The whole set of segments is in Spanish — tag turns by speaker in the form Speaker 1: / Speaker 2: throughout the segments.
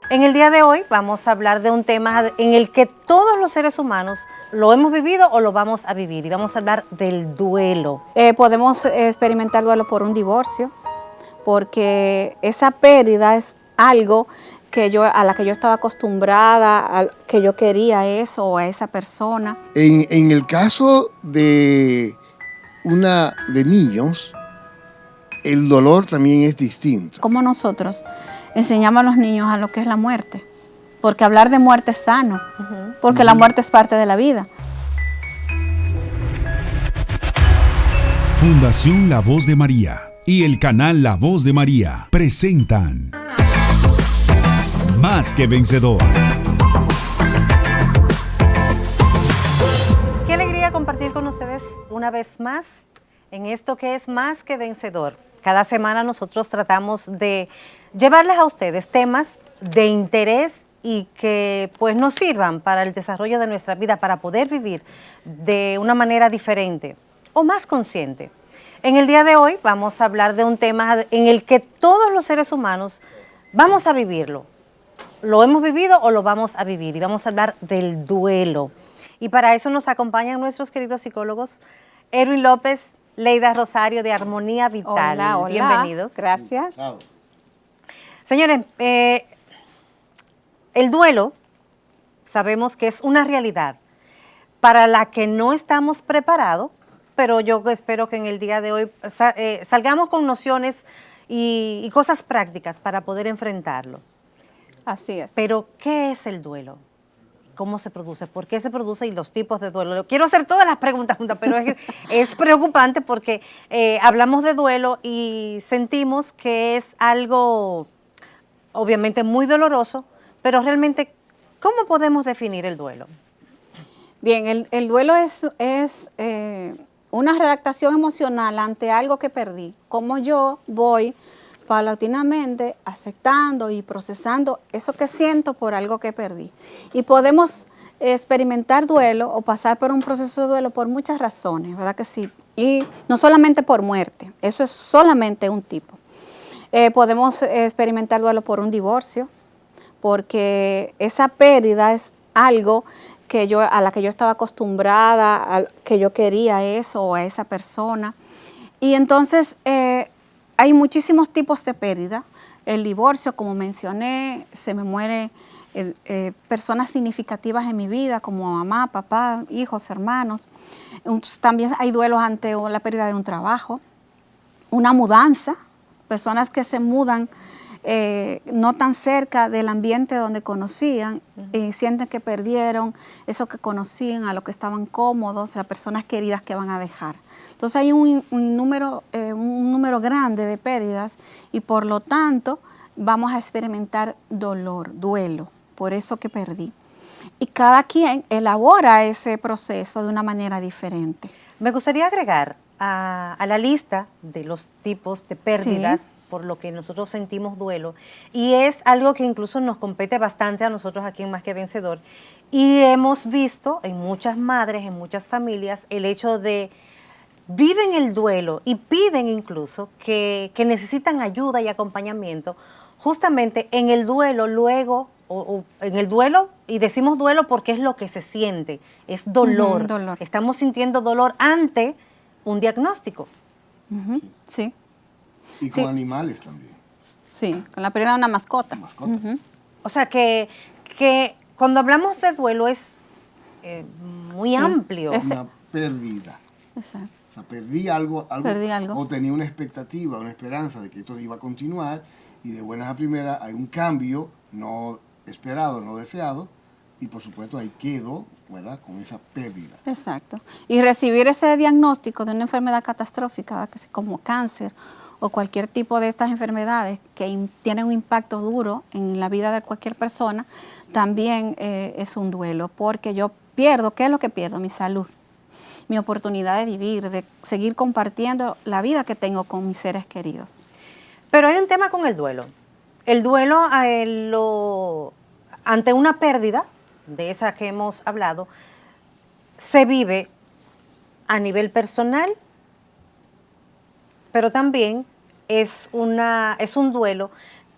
Speaker 1: En el día de hoy vamos a hablar de un tema en el que todos los seres humanos lo hemos vivido o lo vamos a vivir, y vamos a hablar del duelo.
Speaker 2: Podemos experimentar duelo por un divorcio, porque esa pérdida es algo a la que yo estaba acostumbrada, que yo quería eso o a esa persona.
Speaker 3: En el caso de niños, el dolor también es distinto.
Speaker 2: Como nosotros enseñamos a los niños a lo que es la muerte, porque hablar de muerte es sano, porque la muerte es parte de la vida.
Speaker 4: Fundación La Voz de María y el canal La Voz de María presentan Más que Vencedor.
Speaker 1: Qué alegría compartir con ustedes una vez más en esto que es Más que Vencedor. Cada semana nosotros tratamos de llevarles a ustedes temas de interés y que pues nos sirvan para el desarrollo de nuestra vida, para poder vivir de una manera diferente o más consciente. En el día de hoy vamos a hablar de un tema en el que todos los seres humanos vamos a vivirlo. Lo hemos vivido o lo vamos a vivir, y vamos a hablar del duelo. Y para eso nos acompañan nuestros queridos psicólogos Erwin López, Leida Rosario de Armonía Vital.
Speaker 2: Hola, hola.
Speaker 1: Bienvenidos.
Speaker 2: Gracias.
Speaker 1: Señores, el duelo sabemos que es una realidad para la que no estamos preparados, pero yo espero que en el día de hoy salgamos con nociones y cosas prácticas para poder enfrentarlo.
Speaker 2: Así es.
Speaker 1: Pero, ¿qué es el duelo? ¿Cómo se produce? ¿Por qué se produce? Y los tipos de duelo. Quiero hacer todas las preguntas juntas, pero es preocupante porque hablamos de duelo y sentimos que es algo obviamente muy doloroso, pero realmente, ¿cómo podemos definir el duelo?
Speaker 2: Bien, el duelo es una redactación emocional ante algo que perdí. Como yo voy paulatinamente aceptando y procesando eso que siento por algo que perdí. Y podemos experimentar duelo o pasar por un proceso de duelo por muchas razones, ¿verdad que sí? Y no solamente por muerte, eso es solamente un tipo. Podemos experimentar duelo por un divorcio, porque esa pérdida es algo a la que yo estaba acostumbrada, que yo quería eso o a esa persona. Y entonces hay muchísimos tipos de pérdida. El divorcio, como mencioné, se me mueren personas significativas en mi vida, como mamá, papá, hijos, hermanos. También hay duelos ante la pérdida de un trabajo, una mudanza, personas que se mudan no tan cerca del ambiente donde conocían y sienten que perdieron eso que conocían, a lo que estaban cómodos, las personas queridas que van a dejar. Entonces hay un número grande de pérdidas y por lo tanto vamos a experimentar dolor, duelo, por eso que perdí. Y cada quien elabora ese proceso de una manera diferente.
Speaker 1: Me gustaría agregar a la lista de los tipos de pérdidas, sí, por lo que nosotros sentimos duelo, y es algo que incluso nos compete bastante a nosotros aquí en Más que Vencedor, y hemos visto en muchas madres, en muchas familias, el hecho de viven el duelo y piden incluso que necesitan ayuda y acompañamiento justamente en el duelo luego, o en el duelo, y decimos duelo porque es lo que se siente, es dolor.
Speaker 2: Dolor.
Speaker 1: Estamos sintiendo dolor ante un diagnóstico.
Speaker 2: Sí.
Speaker 3: Y con animales también.
Speaker 2: Sí, con la pérdida de una mascota.
Speaker 1: O sea que cuando hablamos de duelo es muy amplio.
Speaker 3: Una pérdida.
Speaker 2: Exacto.
Speaker 3: O sea, perdí algo,
Speaker 2: o
Speaker 3: tenía una expectativa, una esperanza de que esto iba a continuar, y de buenas a primeras hay un cambio no esperado, no deseado, y por supuesto ahí quedo, ¿verdad?, con esa pérdida.
Speaker 2: Exacto. Y recibir ese diagnóstico de una enfermedad catastrófica, ¿verdad?, como cáncer o cualquier tipo de estas enfermedades que tienen un impacto duro en la vida de cualquier persona, también es un duelo, porque yo pierdo, ¿qué es lo que pierdo? Mi salud, mi oportunidad de vivir, de seguir compartiendo la vida que tengo con mis seres queridos.
Speaker 1: Pero hay un tema con el duelo. El duelo ante una pérdida, de esa que hemos hablado, se vive a nivel personal, pero también es un duelo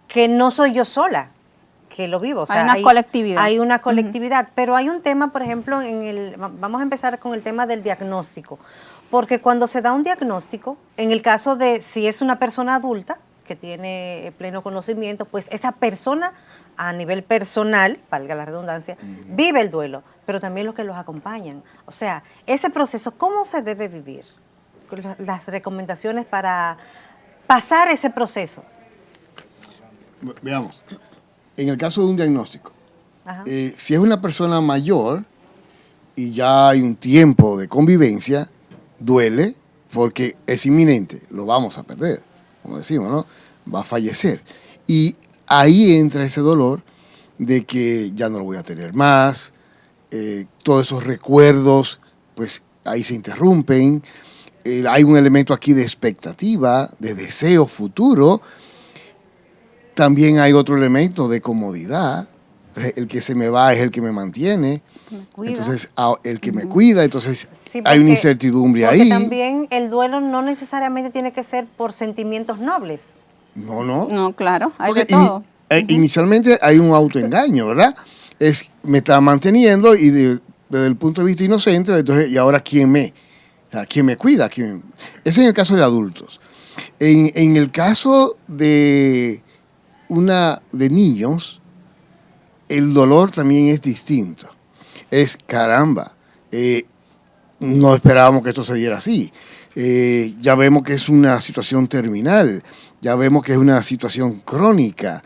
Speaker 1: que no soy yo sola, que lo vive. O
Speaker 2: Hay una colectividad.
Speaker 1: Hay una colectividad, pero hay un tema, por ejemplo, vamos a empezar con el tema del diagnóstico, porque cuando se da un diagnóstico, en el caso de si es una persona adulta que tiene pleno conocimiento, pues esa persona a nivel personal, valga la redundancia, vive el duelo, pero también los que los acompañan. O sea, ese proceso, ¿cómo se debe vivir? Las recomendaciones para pasar ese proceso.
Speaker 3: Veamos, en el caso de un diagnóstico, si es una persona mayor y ya hay un tiempo de convivencia, duele porque es inminente, lo vamos a perder, como decimos, ¿no? Va a fallecer. Y ahí entra ese dolor de que ya no lo voy a tener más, todos esos recuerdos, pues ahí se interrumpen. Hay un elemento aquí de expectativa, de deseo futuro. También hay otro elemento de comodidad. Entonces, el que se me va es el que me mantiene. Entonces, el que me cuida. Entonces, sí, hay una incertidumbre ahí.
Speaker 1: Porque también el duelo no necesariamente tiene que ser por sentimientos nobles.
Speaker 3: No, no.
Speaker 2: No, claro, hay de todo.
Speaker 3: Inicialmente hay un autoengaño, ¿verdad? Me está manteniendo y desde el punto de vista inocente, entonces, ¿y ahora quién me cuida? Ese es en el caso de adultos. En el caso de niños, el dolor también es distinto. Es caramba, no esperábamos que esto se diera así. Ya vemos que es una situación terminal, ya vemos que es una situación crónica.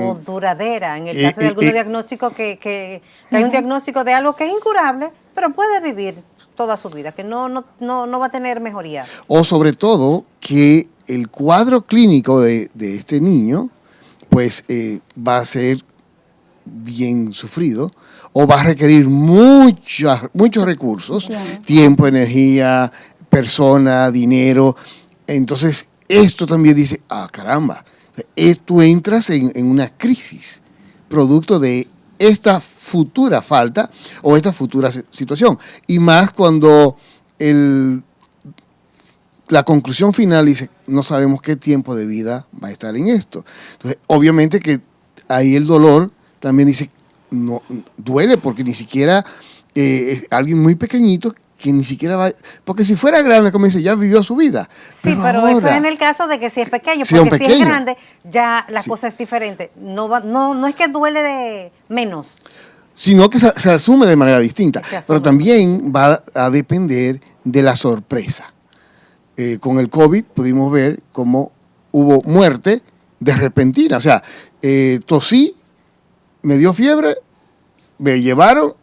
Speaker 1: O duradera, en el caso de algunos diagnósticos que hay un diagnóstico de algo que es incurable, pero puede vivir toda su vida, que no va a tener mejoría.
Speaker 3: O sobre todo que el cuadro clínico de este niño, pues va a ser bien sufrido o va a requerir muchos recursos, tiempo, energía, persona, dinero. Entonces, esto también dice, caramba, tú entras en una crisis producto de esta futura falta o esta futura situación. Y más cuando la conclusión final dice, no sabemos qué tiempo de vida va a estar en esto. Entonces, obviamente que ahí el dolor también dice, no duele porque ni siquiera es alguien muy pequeñito que ni siquiera va, porque si fuera grande, como dice, ya vivió su vida.
Speaker 1: Sí, pero ahora, eso es en el caso de que si es pequeño, porque si es grande, ya la cosa es diferente. No es que duele de menos.
Speaker 3: Sino que se asume de manera distinta. Pero también va a depender de la sorpresa. Con el COVID pudimos ver cómo hubo muerte de repentina. O sea, tosí, me dio fiebre, me llevaron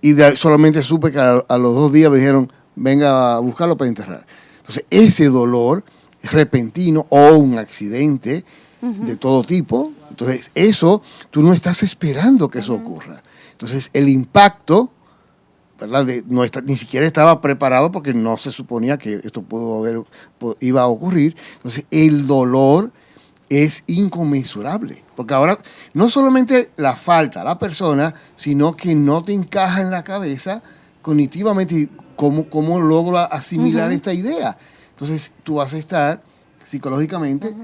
Speaker 3: y solamente supe que a los 2 días me dijeron, venga a buscarlo para enterrar. Entonces, ese dolor repentino o un accidente de todo tipo, entonces eso, tú no estás esperando que eso ocurra. Entonces, el impacto, ¿verdad? Ni siquiera estaba preparado porque no se suponía que esto iba a ocurrir. Entonces, el dolor es inconmensurable, porque ahora no solamente la falta a la persona, sino que no te encaja en la cabeza cognitivamente cómo logro asimilar esta idea. Entonces tú vas a estar psicológicamente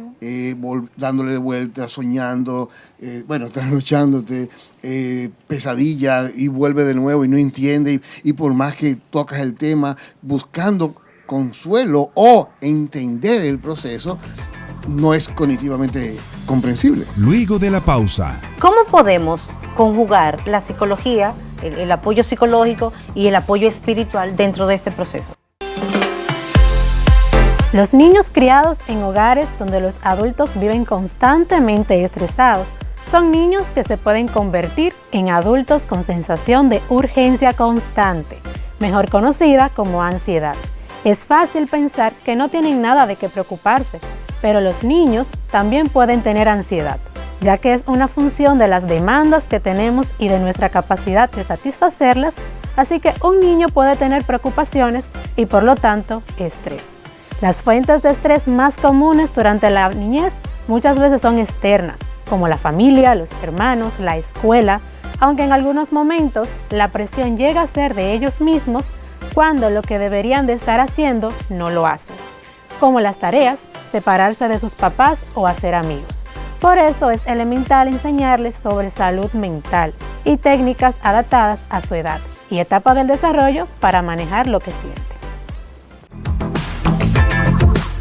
Speaker 3: dándole vueltas, soñando, trasnochándote, pesadilla, y vuelve de nuevo y no entiende, y por más que tocas el tema, buscando consuelo o entender el proceso, no es cognitivamente comprensible.
Speaker 4: Luego de la pausa.
Speaker 1: ¿Cómo podemos conjugar la psicología, el apoyo psicológico y el apoyo espiritual dentro de este proceso?
Speaker 5: Los niños criados en hogares donde los adultos viven constantemente estresados son niños que se pueden convertir en adultos con sensación de urgencia constante, mejor conocida como ansiedad. Es fácil pensar que no tienen nada de qué preocuparse, pero los niños también pueden tener ansiedad, ya que es una función de las demandas que tenemos y de nuestra capacidad de satisfacerlas, así que un niño puede tener preocupaciones y por lo tanto estrés. Las fuentes de estrés más comunes durante la niñez muchas veces son externas, como la familia, los hermanos, la escuela, aunque en algunos momentos la presión llega a ser de ellos mismos cuando lo que deberían de estar haciendo no lo hacen, como las tareas, separarse de sus papás o hacer amigos. Por eso es elemental enseñarles sobre salud mental y técnicas adaptadas a su edad y etapa del desarrollo para manejar lo que siente.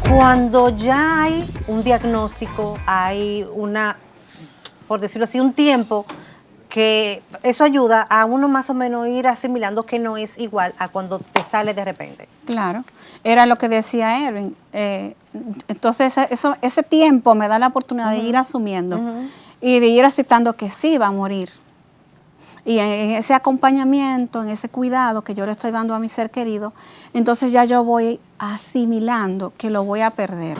Speaker 1: Cuando ya hay un diagnóstico, hay por decirlo así, un tiempo que eso ayuda a uno más o menos ir asimilando que no es igual a cuando te sale de repente.
Speaker 2: Claro, era lo que decía Erwin. Entonces ese tiempo me da la oportunidad de ir asumiendo y de ir aceptando que sí va a morir. Y en ese acompañamiento, en ese cuidado que yo le estoy dando a mi ser querido, entonces ya yo voy asimilando que lo voy a perder.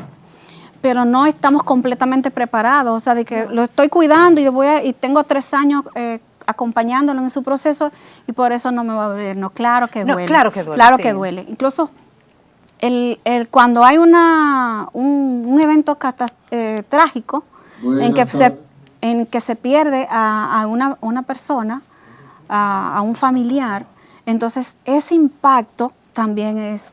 Speaker 2: Pero no estamos completamente preparados, o sea, de que lo estoy cuidando y tengo 3 años acompañándolo en su proceso y por eso no me va a doler. No, claro que duele.
Speaker 1: No, claro que duele.
Speaker 2: Claro
Speaker 1: sí.
Speaker 2: que duele. Incluso cuando hay un evento trágico en que se pierde a una persona, a un familiar, entonces ese impacto también es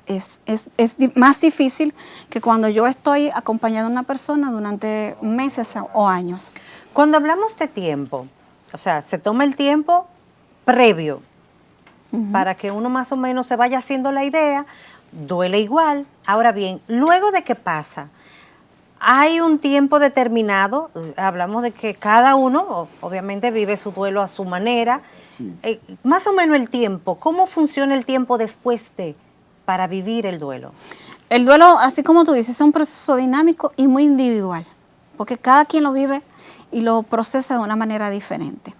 Speaker 2: más difícil que cuando yo estoy acompañando a una persona durante meses o años.
Speaker 1: Cuando hablamos de tiempo, o sea, se toma el tiempo previo para que uno más o menos se vaya haciendo la idea, duele igual. Ahora bien, luego de que pasa, hay un tiempo determinado, hablamos de que cada uno obviamente vive su duelo a su manera, más o menos el tiempo, ¿cómo funciona el tiempo después para vivir el duelo?
Speaker 2: El duelo, así como tú dices, es un proceso dinámico y muy individual, porque cada quien lo vive y lo procesa de una manera diferente.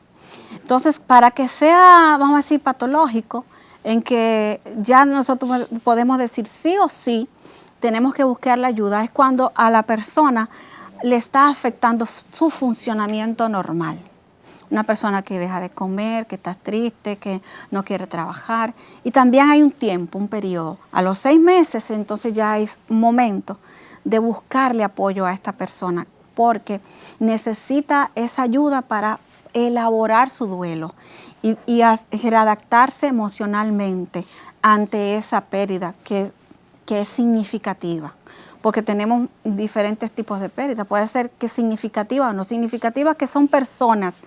Speaker 2: Entonces, para que sea, vamos a decir, patológico, en que ya nosotros podemos decir sí o sí, tenemos que buscar la ayuda, es cuando a la persona le está afectando su funcionamiento normal. Una persona que deja de comer, que está triste, que no quiere trabajar. Y también hay un tiempo, un periodo. A los 6 meses, entonces ya es momento de buscarle apoyo a esta persona, porque necesita esa ayuda para elaborar su duelo y readaptarse emocionalmente ante esa pérdida que es significativa. Porque tenemos diferentes tipos de pérdida. Puede ser que significativa o no significativa, que son personas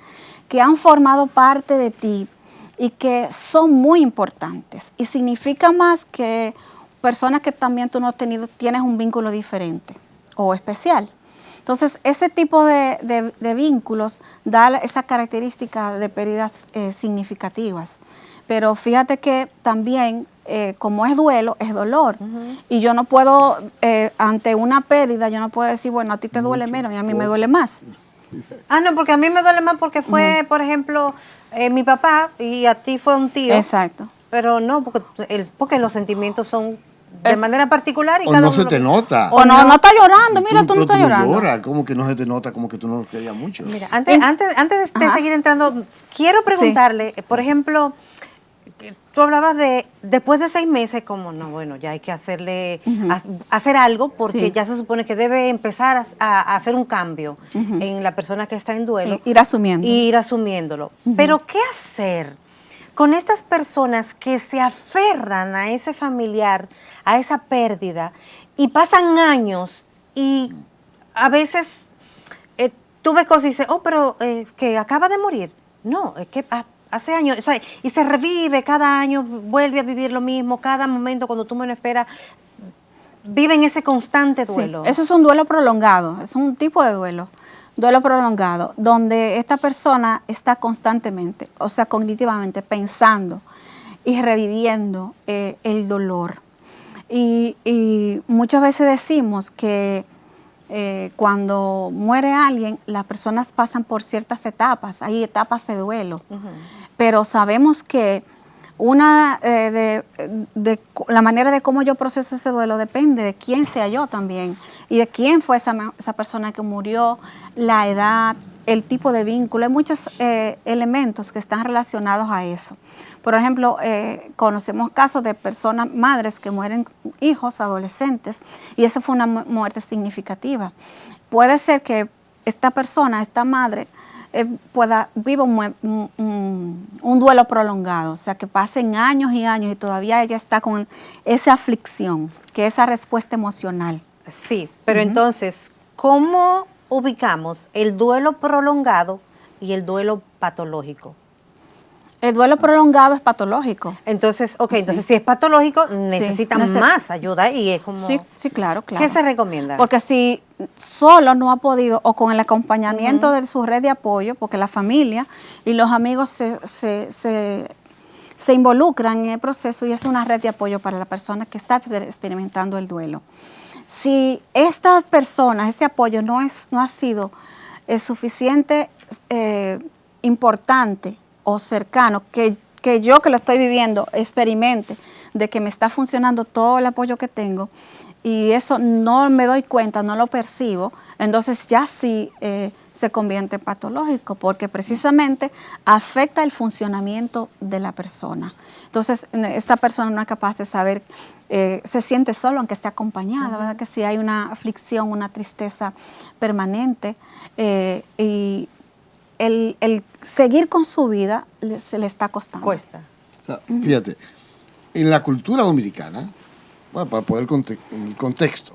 Speaker 2: que han formado parte de ti y que son muy importantes. Y significa más que personas que también tú no tienes un vínculo diferente o especial. Entonces, ese tipo de vínculos da esa característica de pérdidas significativas. Pero fíjate que también, como es duelo, es dolor. Y yo no puedo, ante una pérdida, yo no puedo decir, bueno, a ti te duele menos y a mí me duele más.
Speaker 1: Ah, no, porque a mí me duele más porque fue, por ejemplo, mi papá y a ti fue un tío.
Speaker 2: Exacto.
Speaker 1: Pero no, porque los sentimientos son de manera particular y
Speaker 3: o
Speaker 1: cada
Speaker 3: no
Speaker 1: uno
Speaker 3: se te nota.
Speaker 2: O no está llorando, mira, tú no estás llorando.
Speaker 3: Llora, como que no se te nota, como que tú no lo querías mucho.
Speaker 1: Mira, antes de seguir entrando, quiero preguntarle, por ejemplo, tú hablabas de después de 6 meses, como no, bueno, ya hay que hacer algo porque ya se supone que debe empezar a hacer un cambio en la persona que está en duelo.
Speaker 2: Ir asumiendo.
Speaker 1: Ir asumiéndolo. Pero, ¿qué hacer con estas personas que se aferran a ese familiar, a esa pérdida, y pasan años y a veces tú ves cosas y dices, pero que acaba de morir? No, es que hace años, o sea, y se revive cada año, vuelve a vivir lo mismo, cada momento cuando tú menos esperas, vive en ese constante duelo.
Speaker 2: Sí, eso es un duelo prolongado, es un tipo de duelo prolongado, donde esta persona está constantemente, o sea, cognitivamente pensando y reviviendo el dolor. Y muchas veces decimos que cuando muere alguien, las personas pasan por ciertas etapas, hay etapas de duelo, pero sabemos que la manera de cómo yo proceso ese duelo depende de quién sea yo también y de quién fue esa persona que murió, la edad, el tipo de vínculo. Hay muchos elementos que están relacionados a eso. Por ejemplo, conocemos casos de personas, madres que mueren hijos, adolescentes, y esa fue una muerte significativa. Puede ser que esta persona, esta madre, viva un duelo prolongado, o sea, que pasen años y años y todavía ella está con esa aflicción, que es esa respuesta emocional.
Speaker 1: Sí, pero entonces, ¿cómo ubicamos el duelo prolongado y el duelo patológico?
Speaker 2: El duelo prolongado es patológico.
Speaker 1: Entonces,
Speaker 2: Sí.
Speaker 1: entonces si es patológico, necesitan más ayuda y es como...
Speaker 2: Sí, claro.
Speaker 1: ¿Qué se recomienda?
Speaker 2: Porque si solo no ha podido, o con el acompañamiento de su red de apoyo, porque la familia y los amigos se involucran en el proceso y es una red de apoyo para la persona que está experimentando el duelo. Si esta persona, ese apoyo no ha sido suficiente, importante o cercano, que yo que lo estoy viviendo experimente de que me está funcionando todo el apoyo que tengo y eso no me doy cuenta, no lo percibo, entonces ya sí se convierte en patológico porque precisamente afecta el funcionamiento de la persona. Entonces esta persona no es capaz de saber, se siente solo aunque esté acompañada, ¿verdad? Que si hay una aflicción, una tristeza permanente y el seguir con su vida se le está costando.
Speaker 1: Cuesta.
Speaker 3: O sea, fíjate, en la cultura dominicana, bueno, para poder en el contexto,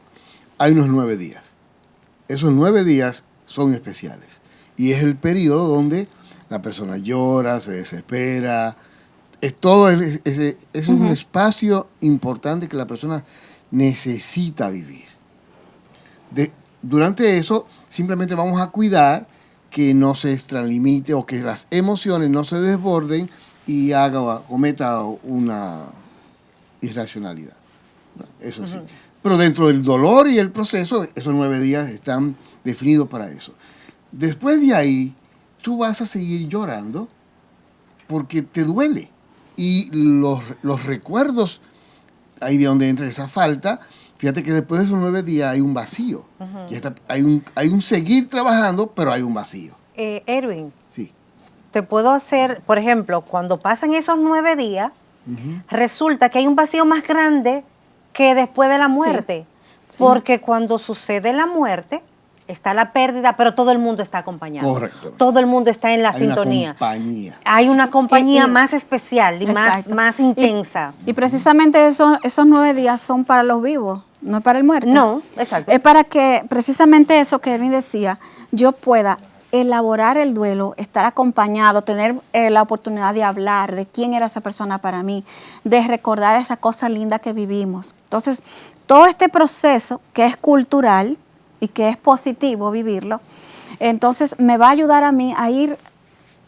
Speaker 3: hay unos 9 días. Esos 9 días son especiales. Y es el periodo donde la persona llora, se desespera. Es un espacio importante que la persona necesita vivir. Durante eso, simplemente vamos a cuidar que no se extralimite o que las emociones no se desborden y cometa una irracionalidad. Eso sí. Pero dentro del dolor y el proceso, esos 9 días están definidos para eso. Después de ahí, tú vas a seguir llorando porque te duele. Y los recuerdos, ahí de donde entra esa falta, fíjate que después de esos 9 días hay un vacío. Y hay un seguir trabajando, pero hay un vacío.
Speaker 1: Erwin,
Speaker 3: Sí.
Speaker 1: te puedo hacer, por ejemplo, cuando pasan esos 9 días, resulta que hay un vacío más grande que después de la muerte.
Speaker 2: Sí.
Speaker 1: Porque cuando sucede la muerte, está la pérdida, pero todo el mundo está acompañado.
Speaker 3: Correcto.
Speaker 1: Todo el mundo está en la
Speaker 3: Hay
Speaker 1: sintonía.
Speaker 3: una compañía.
Speaker 1: Hay una compañía más especial y
Speaker 2: Exacto.
Speaker 1: más intensa.
Speaker 2: Y precisamente esos 9 días son para los vivos, no es para el muerto.
Speaker 1: No, exacto.
Speaker 2: Es para que precisamente eso que Erwin decía, yo pueda elaborar el duelo, estar acompañado, tener la oportunidad de hablar de quién era esa persona para mí, de recordar esa cosa linda que vivimos. Entonces, todo este proceso que es cultural y que es positivo vivirlo, entonces me va a ayudar a mí a ir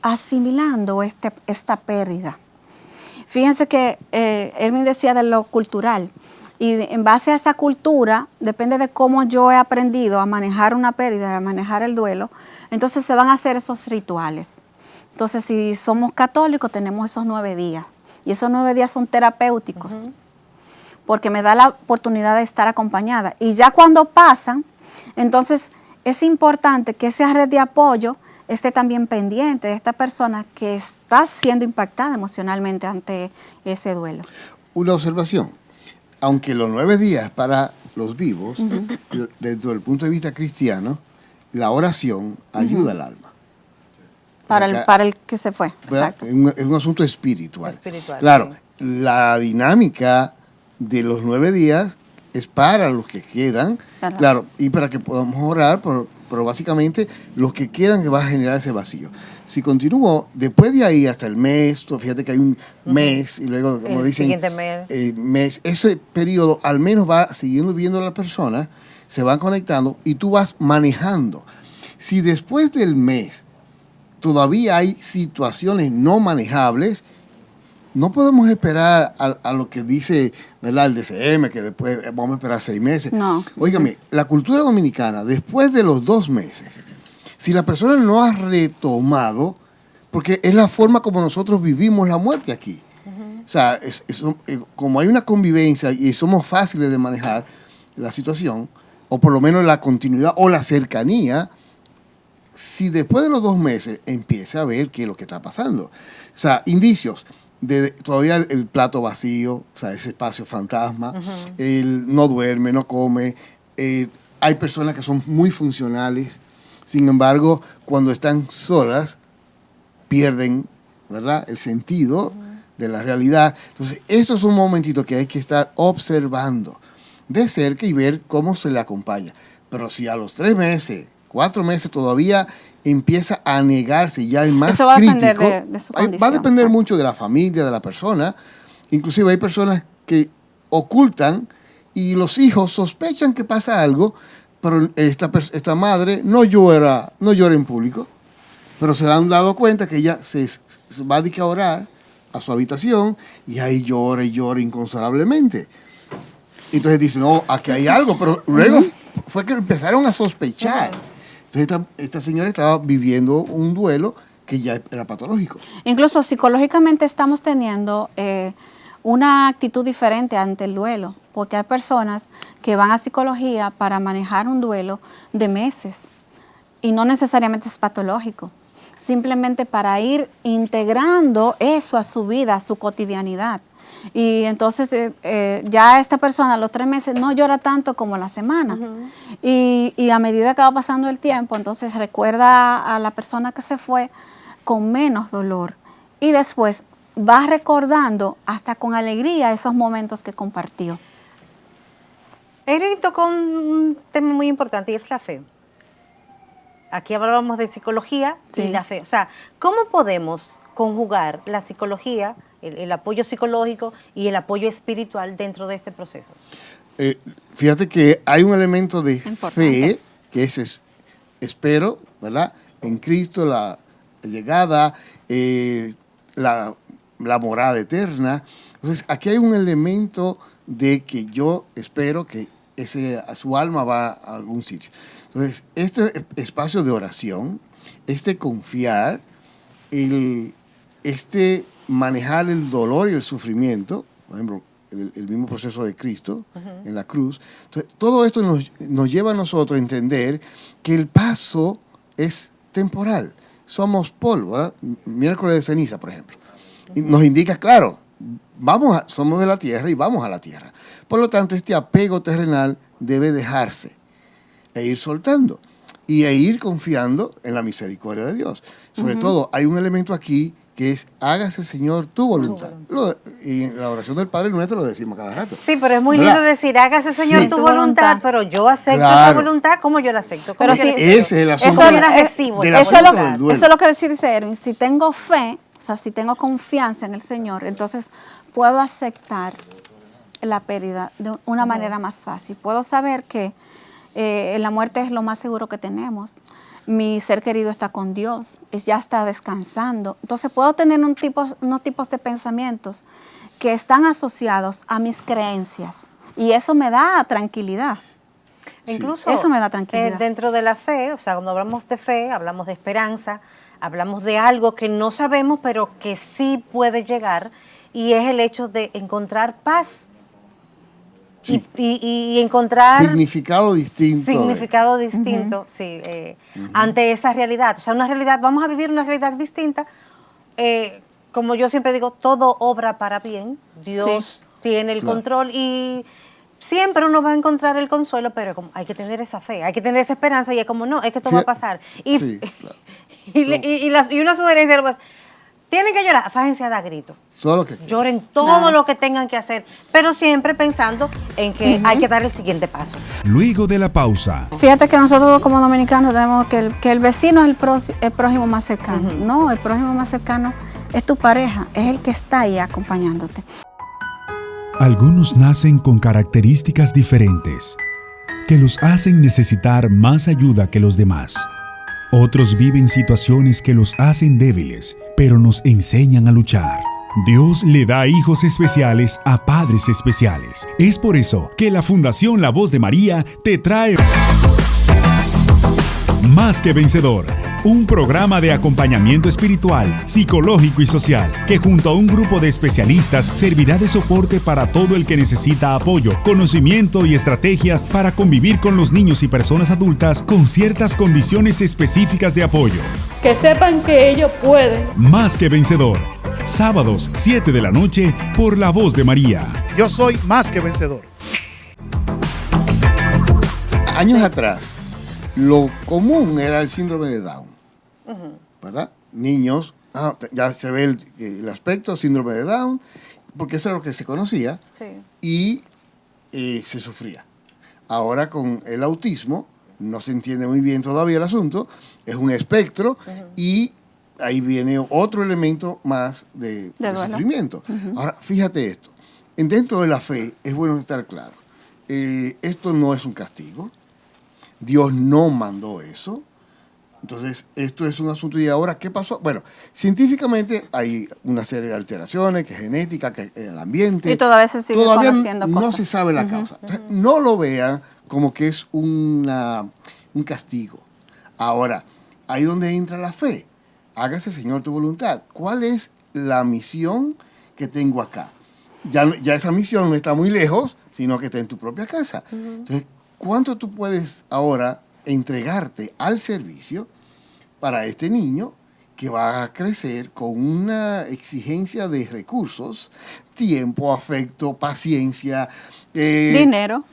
Speaker 2: asimilando esta pérdida. Fíjense que Erwin decía de lo cultural. Y en base a esa cultura, depende de cómo yo he aprendido a manejar una pérdida, a manejar el duelo, entonces se van a hacer esos rituales. Entonces, si somos católicos, tenemos esos 9 días. Y esos 9 días son terapéuticos, porque me da la oportunidad de estar acompañada. Y ya cuando pasan, entonces es importante que esa red de apoyo esté también pendiente de esta persona que está siendo impactada emocionalmente ante ese duelo.
Speaker 3: Una observación. Aunque los 9 días para los vivos, desde el punto de vista cristiano, la oración ayuda al alma.
Speaker 2: Para el que se fue, exacto.
Speaker 3: Es un asunto espiritual.
Speaker 1: sí.
Speaker 3: Claro, la dinámica de los 9 días es para los que quedan, claro, y para que podamos orar, pero básicamente los que quedan que va a generar ese vacío. Si continúo, después de ahí hasta el mes, fíjate que hay un mes y luego, como
Speaker 1: el
Speaker 3: dicen,
Speaker 1: siguiente mes.
Speaker 3: Ese periodo al menos va siguiendo viendo a la persona, se van conectando y tú vas manejando. Si después del mes todavía hay situaciones no manejables, no podemos esperar a lo que dice, ¿verdad?, el DCM, que después vamos a esperar 6 meses.
Speaker 2: No.
Speaker 3: Óigame, la cultura dominicana, después de los 2 meses, si la persona no ha retomado, porque es la forma como nosotros vivimos la muerte aquí. O sea, como hay una convivencia y somos fáciles de manejar la situación, o por lo menos la continuidad o la cercanía, si después de los 2 meses empieza a ver qué es lo que está pasando. O sea, indicios de todavía el plato vacío, o sea, ese espacio fantasma, él no duerme, no come. Hay personas que son muy funcionales, sin embargo, cuando están solas, pierden, ¿verdad?, el sentido de la realidad. Entonces, eso es un momentito que hay que estar observando de cerca y ver cómo se le acompaña. Pero si a los 3 meses 4 meses todavía empieza a negarse, ya es más
Speaker 2: Eso va a
Speaker 3: crítico.
Speaker 2: depender de su condición.
Speaker 3: Va a depender
Speaker 2: exacto.
Speaker 3: mucho de la familia, de la persona. Inclusive hay personas que ocultan y los hijos sospechan que pasa algo, pero esta madre no llora en público, pero se han dado cuenta que ella se va a orar a su habitación y ahí llora y llora inconsolablemente. Entonces dicen, no, aquí hay algo, pero luego fue que empezaron a sospechar. Entonces esta señora estaba viviendo un duelo que ya era patológico.
Speaker 2: Incluso psicológicamente estamos teniendo una actitud diferente ante el duelo, porque hay personas que van a psicología para manejar un duelo de meses y no necesariamente es patológico, simplemente para ir integrando eso a su vida, a su cotidianidad. Y entonces ya esta persona a los 3 meses no llora tanto como la semana. Y a medida que va pasando el tiempo, entonces recuerda a la persona que se fue con menos dolor. Y después va recordando hasta con alegría esos momentos que compartió.
Speaker 1: Eric tocó un tema muy importante y es la fe. Aquí hablábamos de psicología
Speaker 2: Sí.
Speaker 1: y la fe. O sea, ¿cómo podemos conjugar la psicología, el apoyo psicológico y el apoyo espiritual dentro de este proceso?
Speaker 3: Fíjate que hay un elemento de
Speaker 2: Importante.
Speaker 3: fe, que es espero, ¿verdad? En Cristo, la llegada, la morada eterna. Entonces, aquí hay un elemento de que yo espero que su alma va a algún sitio. Entonces, este espacio de oración, confiar, manejar el dolor y el sufrimiento, por ejemplo, el mismo proceso de Cristo en la cruz. Entonces, todo esto nos lleva a nosotros a entender que el paso es temporal. Somos polvo, ¿verdad? Miércoles de ceniza, por ejemplo. Y nos indica, claro, somos de la tierra y vamos a la tierra. Por lo tanto, este apego terrenal debe dejarse e ir soltando y ir confiando en la misericordia de Dios. Sobre todo, hay un elemento aquí que es, hágase, Señor, tu voluntad. Y en la oración del Padre Nuestro lo decimos cada rato.
Speaker 1: Sí, pero es muy
Speaker 3: ¿verdad?
Speaker 1: lindo decir, hágase, Señor,
Speaker 3: Sí.
Speaker 1: tu voluntad, pero yo acepto
Speaker 3: Claro.
Speaker 1: esa voluntad, ¿cómo yo la acepto?
Speaker 2: Pero
Speaker 1: ¿Cómo yo
Speaker 2: sí,
Speaker 1: la acepto?
Speaker 3: Ese es el asunto
Speaker 1: ¿Cómo
Speaker 2: Eso-
Speaker 1: yo la recibo?
Speaker 3: de
Speaker 1: La
Speaker 3: la
Speaker 2: Eso es,
Speaker 3: voluntad
Speaker 2: lo,
Speaker 3: del duelo.
Speaker 2: eso es lo que dice Erwin. Si tengo fe, o sea, si tengo confianza en el Señor, entonces puedo aceptar la pérdida de una manera más fácil. Puedo saber que la muerte es lo más seguro que tenemos. Mi ser querido está con Dios, ya está descansando. Entonces puedo tener unos tipos de pensamientos que están asociados a mis creencias. Y eso me da tranquilidad.
Speaker 1: Incluso
Speaker 2: Eso me da tranquilidad.
Speaker 1: dentro de la fe, o sea, cuando hablamos de fe, hablamos de esperanza, hablamos de algo que no sabemos, pero que sí puede llegar, y es el hecho de encontrar paz.
Speaker 3: Sí.
Speaker 1: Y encontrar
Speaker 3: Significado distinto.
Speaker 1: significado distinto, sí, ante esa realidad. O sea, una realidad, vamos a vivir una realidad distinta. Como yo siempre digo, todo obra para bien. Dios tiene el
Speaker 3: Claro.
Speaker 1: control y siempre uno va a encontrar el consuelo, pero como hay que tener esa fe, hay que tener esa esperanza y es como, no, es que esto va a pasar. Y,
Speaker 3: Sí, claro.
Speaker 1: y una sugerencia, pues, tienen que llorar, fájense a dar grito.
Speaker 3: Solo que
Speaker 1: Lloren todo lo que tengan que hacer, pero siempre pensando en que hay que dar el siguiente paso.
Speaker 4: Luego de la pausa,
Speaker 2: Fíjate que nosotros como dominicanos tenemos que el vecino es el prójimo más cercano. No, el prójimo más cercano es tu pareja, es el que está ahí acompañándote.
Speaker 4: algunos nacen con características diferentes que los hacen necesitar más ayuda que los demás. Otros viven situaciones que los hacen débiles, pero nos enseñan a luchar. Dios le da hijos especiales a padres especiales. Es por eso que la Fundación La Voz de María te trae Más que Vencedor, un programa de acompañamiento espiritual, psicológico y social, que junto a un grupo de especialistas servirá de soporte para todo el que necesita apoyo, conocimiento y estrategias para convivir con los niños y personas adultas con ciertas condiciones específicas de apoyo.
Speaker 6: Que sepan que ellos pueden.
Speaker 4: Más que Vencedor, sábados 7 de la noche por La Voz de María.
Speaker 7: Yo soy más que vencedor.
Speaker 3: años atrás, lo común era el síndrome de Down, ¿verdad? Niños, ya se ve el aspecto, síndrome de Down, porque eso era lo que se conocía y se sufría. Ahora con el autismo, no se entiende muy bien todavía el asunto, es un espectro y ahí viene otro elemento más de sufrimiento. Ahora, fíjate esto, dentro de la fe es bueno estar claro, esto no es un castigo, Dios no mandó eso. Entonces, esto es un asunto. ¿Y ahora qué pasó? Bueno, científicamente hay una serie de alteraciones, que es genética, que el ambiente.
Speaker 2: Y todavía se sigue conociendo
Speaker 3: no
Speaker 2: cosas.
Speaker 3: se sabe la causa. Entonces, no lo vean como que es un castigo. Ahora, ahí donde entra la fe. Hágase, Señor, tu voluntad. ¿Cuál es la misión que tengo acá? Ya esa misión no está muy lejos, sino que está en tu propia casa. Entonces, ¿cuánto tú puedes ahora entregarte al servicio para este niño que va a crecer con una exigencia de recursos, tiempo, afecto, paciencia,
Speaker 2: dinero,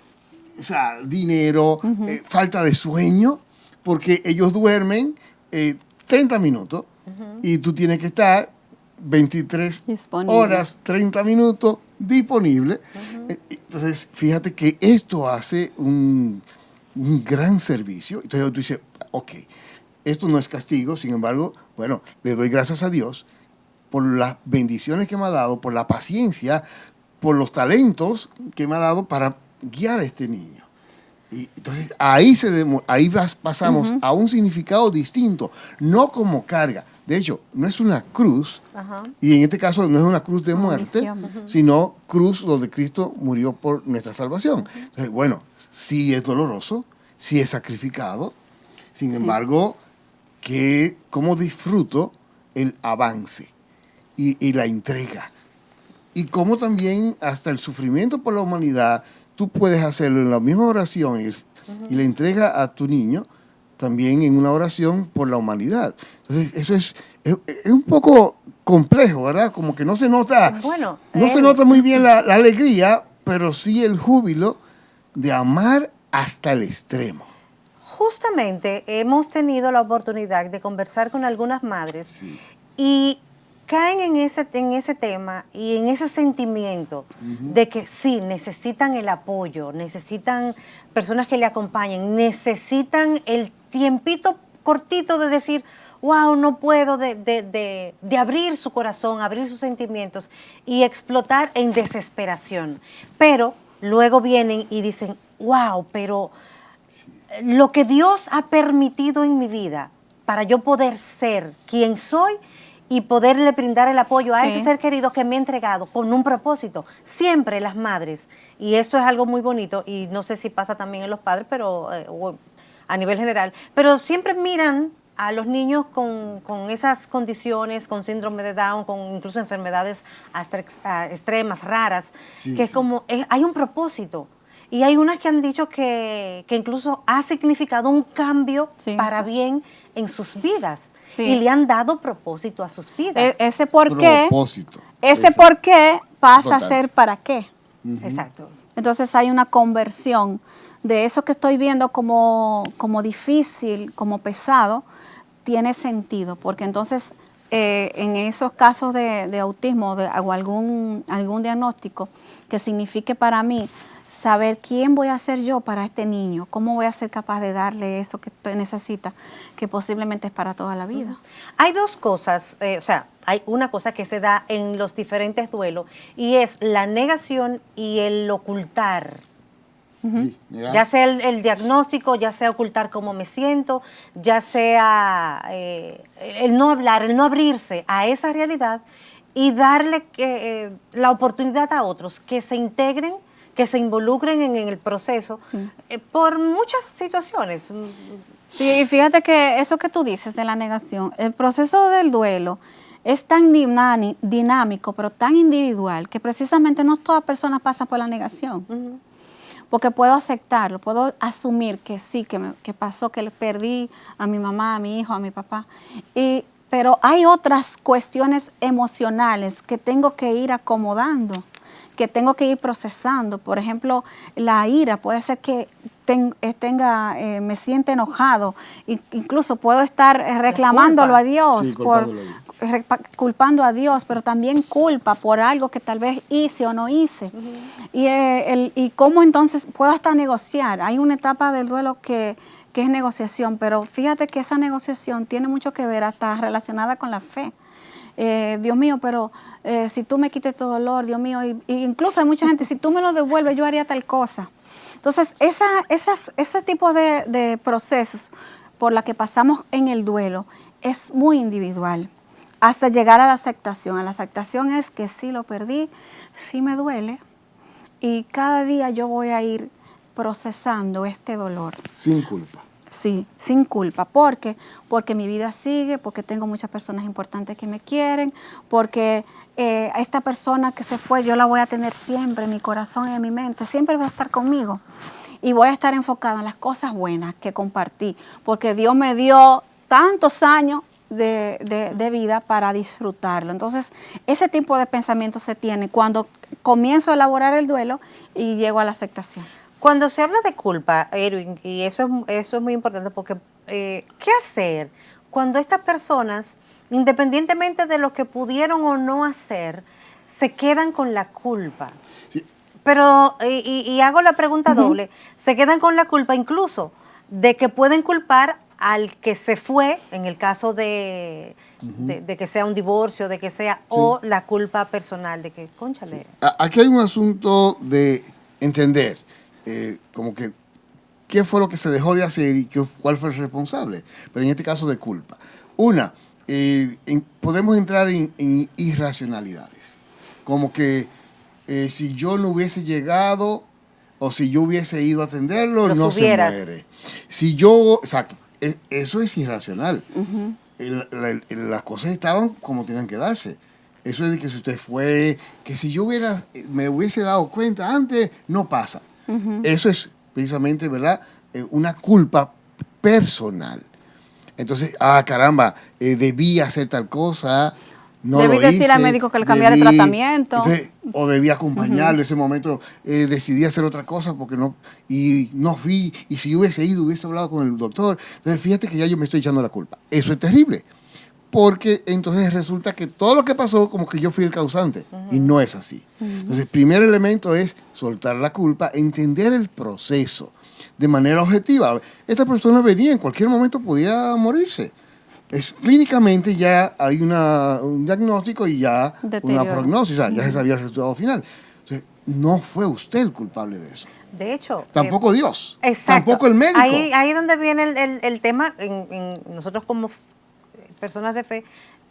Speaker 3: falta de sueño, porque ellos duermen 30 minutos y tú tienes que estar 23 horas, 30 minutos disponible. Entonces, fíjate que esto hace un gran servicio. Entonces tú dices, ok, esto no es castigo, sin embargo, bueno, le doy gracias a Dios por las bendiciones que me ha dado, por la paciencia, por los talentos que me ha dado para guiar a este niño. Y entonces ahí pasamos a un significado distinto, no como carga. De hecho, no es una cruz, y en este caso no es una cruz de muerte, sino cruz donde Cristo murió por nuestra salvación. Entonces, bueno, sí es doloroso, sí es sacrificado, sin embargo, cómo disfruto el avance y la entrega. Y cómo también hasta el sufrimiento por la humanidad, tú puedes hacerlo en la misma oración y la entrega a tu niño, también en una oración por la humanidad. Entonces, eso es un poco complejo, ¿verdad? Como que no se nota, se nota muy bien la alegría, pero sí el júbilo de amar hasta el extremo.
Speaker 1: Justamente hemos tenido la oportunidad de conversar con algunas madres y caen en ese tema y en ese sentimiento de que sí, necesitan el apoyo, necesitan personas que le acompañen, necesitan el tiempito cortito de decir, wow, no puedo, de abrir su corazón, abrir sus sentimientos y explotar en desesperación. Pero luego vienen y dicen, wow, pero lo que Dios ha permitido en mi vida para yo poder ser quien soy y poderle brindar el apoyo a ese ser querido que me ha entregado con un propósito. Siempre las madres, y esto es algo muy bonito, y no sé si pasa también en los padres, pero a nivel general, pero siempre miran a los niños con esas condiciones, con síndrome de Down, con incluso enfermedades extremas, raras, que es como, hay un propósito. Y hay unas que han dicho que incluso ha significado un cambio para bien en sus vidas. Y le han dado propósito a sus vidas.
Speaker 2: Ese por qué pasa a ser para qué.
Speaker 1: Exacto.
Speaker 2: Entonces hay una conversión de eso que estoy viendo como difícil, como pesado, tiene sentido. Porque entonces en esos casos de autismo o algún diagnóstico que signifique para mí saber quién voy a ser yo para este niño, cómo voy a ser capaz de darle eso que necesita, que posiblemente es para toda la vida.
Speaker 1: Hay dos cosas, hay una cosa que se da en los diferentes duelos y es la negación y el ocultar. Ya sea el diagnóstico, ya sea ocultar cómo me siento, ya sea el no hablar, el no abrirse a esa realidad y darle la oportunidad a otros que se integren, que se involucren en el proceso por muchas situaciones.
Speaker 2: Sí, fíjate que eso que tú dices de la negación, el proceso del duelo es tan dinámico, pero tan individual, que precisamente no todas personas pasan por la negación. Porque puedo aceptarlo, puedo asumir que sí, que pasó, que le perdí a mi mamá, a mi hijo, a mi papá. Pero hay otras cuestiones emocionales que tengo que ir acomodando, que tengo que ir procesando. Por ejemplo, la ira puede ser que me siente enojado, incluso puedo estar reclamándolo a Dios, culpando a Dios, pero también culpa por algo que tal vez hice o no hice. Y cómo entonces puedo hasta negociar. Hay una etapa del duelo que que es negociación, pero fíjate que esa negociación tiene mucho que ver hasta relacionada con la fe. Dios mío, pero si tú me quites todo dolor, Dios mío, y incluso hay mucha gente, si tú me lo devuelves, yo haría tal cosa. Entonces, ese tipo de procesos por la que pasamos en el duelo es muy individual, hasta llegar a la aceptación. La aceptación es que sí lo perdí, sí me duele, y cada día yo voy a ir procesando este dolor.
Speaker 3: Sin culpa.
Speaker 2: Sí, sin culpa. ¿Por qué? Porque mi vida sigue, porque tengo muchas personas importantes que me quieren, porque esta persona que se fue yo la voy a tener siempre en mi corazón y en mi mente, siempre va a estar conmigo. Y voy a estar enfocada en las cosas buenas que compartí, porque Dios me dio tantos años de vida para disfrutarlo. Entonces, ese tipo de pensamiento se tiene cuando comienzo a elaborar el duelo y llego a la aceptación.
Speaker 1: Cuando se habla de culpa, Erwin, y eso es muy importante porque ¿qué hacer cuando estas personas, independientemente de lo que pudieron o no hacer, se quedan con la culpa?
Speaker 3: Sí.
Speaker 1: Pero, y hago la pregunta doble, se quedan con la culpa incluso de que pueden culpar al que se fue, en el caso de que sea un divorcio, de que sea, o la culpa personal, de que, cónchale.
Speaker 3: Sí. Aquí hay un asunto de entender, como que qué fue lo que se dejó de hacer y cuál fue el responsable, pero en este caso de culpa. Una, podemos entrar en irracionalidades, como que si yo no hubiese llegado o si yo hubiese ido a atenderlo, no se muere. Si yo, exacto, eso es irracional. Las cosas estaban como tenían que darse. Eso es de que si usted fue, que si yo me hubiese dado cuenta antes, no pasa. Eso es precisamente, ¿verdad? Una culpa personal. Entonces, caramba, debí hacer tal cosa, no
Speaker 2: debí
Speaker 3: lo hice.
Speaker 2: decir al médico que le cambiara el tratamiento.
Speaker 3: Entonces, o debí acompañarlo en ese momento, decidí hacer otra cosa porque no fui, y si yo hubiese ido, hubiese hablado con el doctor. Entonces, fíjate que ya yo me estoy echando la culpa. Eso es terrible. Porque entonces resulta que todo lo que pasó, como que yo fui el causante, y no es así. Entonces, el primer elemento es soltar la culpa, entender el proceso de manera objetiva. Esta persona venía, en cualquier momento podía morirse. Clínicamente ya hay un diagnóstico y ya una prognosis, o sea, ya se sabía el resultado final. Entonces, no fue usted el culpable de eso.
Speaker 1: De hecho.
Speaker 3: Tampoco Dios.
Speaker 1: Exacto.
Speaker 3: Tampoco el médico.
Speaker 1: Ahí es donde viene el tema en nosotros como personas de fe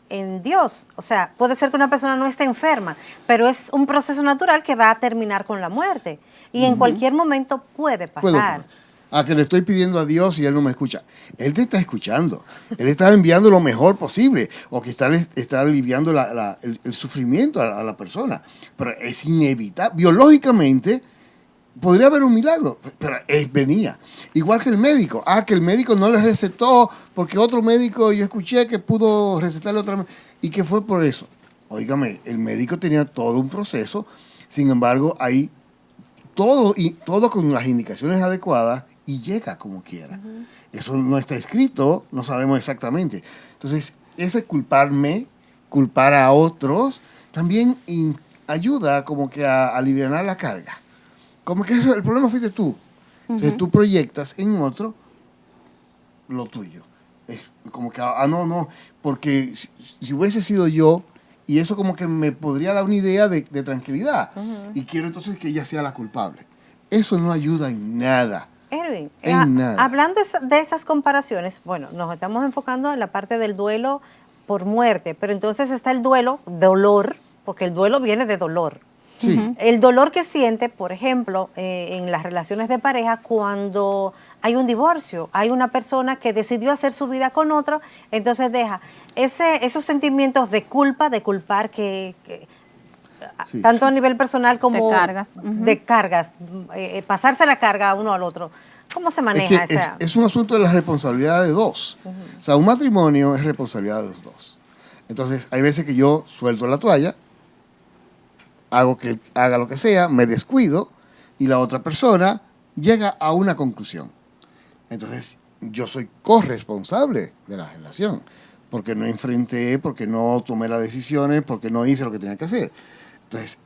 Speaker 1: en Dios. O sea, puede ser que una persona no esté enferma, pero es un proceso natural que va a terminar con la muerte. Y en cualquier momento puede pasar.
Speaker 3: A que le estoy pidiendo a Dios y Él no me escucha. Él te está escuchando. Él está enviando lo mejor posible. O que está aliviando el sufrimiento a la persona. Pero es inevitable. Biológicamente podría haber un milagro, pero venía. Igual que el médico. Que el médico no le recetó porque otro médico, yo escuché que pudo recetarle otra. ¿Y qué fue por eso? Óigame, el médico tenía todo un proceso. Sin embargo, ahí todo con las indicaciones adecuadas y llega como quiera. Eso no está escrito, no sabemos exactamente. Entonces, ese culpar a otros, también ayuda como que a aliviar la carga. Como que el problema fuiste tú. Entonces tú proyectas en otro lo tuyo. Es como que, no, porque si hubiese sido yo, y eso como que me podría dar una idea de tranquilidad. Y quiero entonces que ella sea la culpable. Eso no ayuda en nada.
Speaker 1: Erwin,
Speaker 3: nada.
Speaker 1: Hablando de esas comparaciones, bueno, nos estamos enfocando en la parte del duelo por muerte, pero entonces está el dolor, porque el duelo viene de dolor.
Speaker 3: Sí.
Speaker 1: El dolor que siente, por ejemplo, en las relaciones de pareja cuando hay un divorcio, hay una persona que decidió hacer su vida con otro, entonces deja esos sentimientos de culpa, de culpar que sí, tanto a nivel personal como de cargas, pasarse la carga a uno al otro. ¿Cómo se maneja esa?
Speaker 3: Es un asunto de la responsabilidad de dos. O sea, un matrimonio es responsabilidad de los dos. Entonces, hay veces que yo suelto la toalla, hago que haga lo que sea, me descuido y la otra persona llega a una conclusión. Entonces, yo soy corresponsable de la relación, porque no enfrenté, porque no tomé las decisiones, porque no hice lo que tenía que hacer. Entonces,